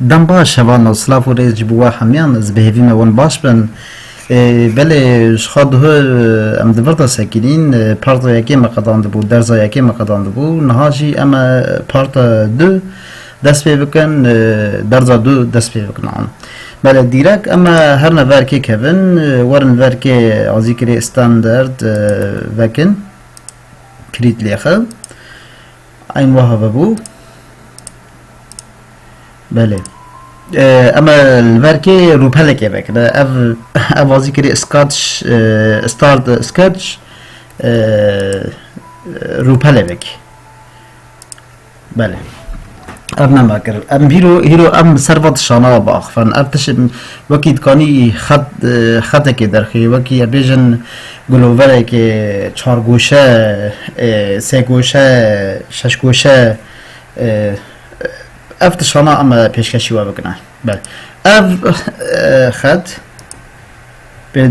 دم باش هوان سلاف و ریز جبوا همیان از بهوی مون باش بن بله شخاد هو ام دورتا سکینین پارتا یکی مقدان دبو درزا یکی مقدان دبو نهاجی اما پارتا دو دست پی بکن درزا دو دست پی بکن آن بله دیرک اما هر نفر که کهون ورن نفر که آزی کری استاندرد وکن کریت لیخه این وها ببو بله اما الوركي روبالك يبك اف افازي كري سكاتش ستارت سكاتش روبالك بله ابنا ماكر ام هيرو ام سرفت شانا باخ فان ابتش وكيد كاني خط كده خي وكي بيجن گلوور که 4 گوشه 3 گوشه 6 گوشه افتشانا اما پیشکشی و بکنه بله خط بی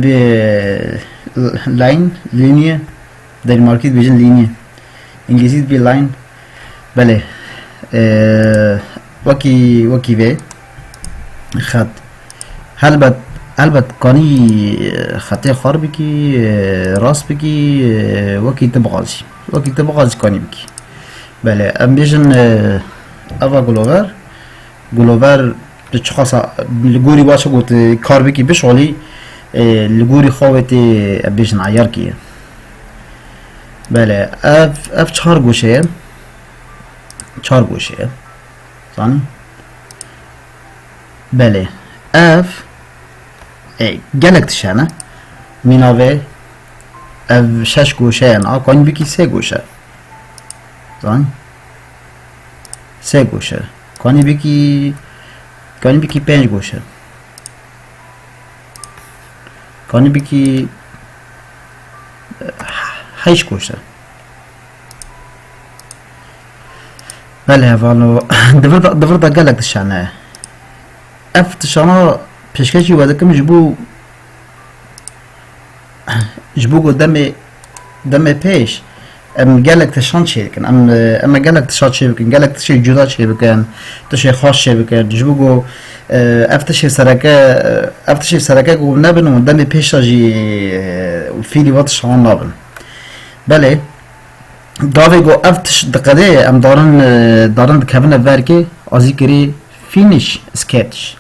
لاین لینیه در مارکت بیجن لینیه انگلیسی بی لاین بله وکی وی خط البت کانی خطی خار بکی راست بکی وکی تبغازی کانی بکی بله ام بیجن اوا گلوور بچخاصا لگوری باشه گوت کار بکی بشغلی لگوری خوابتی بیشن عیار کیه بله اف 4 گوشه زانی بله اف گلک تشانه میناوه اف 6 گوشه انا کانی بکی 3 گوشه زانی 3 گوشه کانی بکی 5 گوشه کانی بکی 8 گوشه بله والو دفرتا گلک تشانه اف تشانه پیشکشی وده کم جبو گو دم پیش ام گلک تشان چه بکن ام گلک تشان چه بکن گلک تشی جدا چه بکن تشی خاص چه بکن جبو گو افتشی سرکه گو نبن دم پیش جی فیلی وقت شان نبن بله داوی گو افتش دقیقه ام دارن کبن ورکی ازی کری فینیش اسکیتش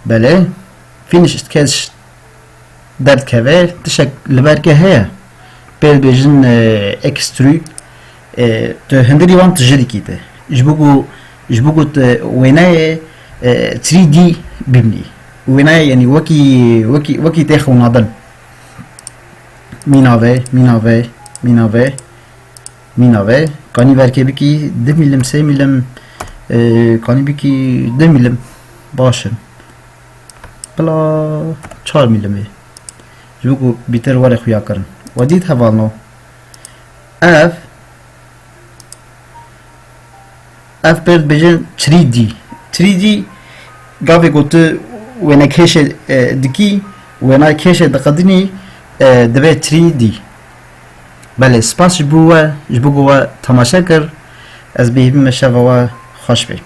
بله فینیش اسکیتش درد که تشک لورکه هه بيل بيجن اكسترو تو هندري وان تجري كده جبوكو ويناي 3 دي بيبني ويناي يعني وكي تاخو نادن مينافي كاني بركي بكي 2 ملم 3 ملم كاني بكي 2 ملم باشن بلا 4 ملم جبوكو بيتر ورق خويا كرن وديت هفالنو اف بيرد بيجن 3D قافي قلت وينا كيش دكي وينا كيش دقدني دبي 3D بله سپاس جبوه تماشا کر از بهبی مشاوه خوش بی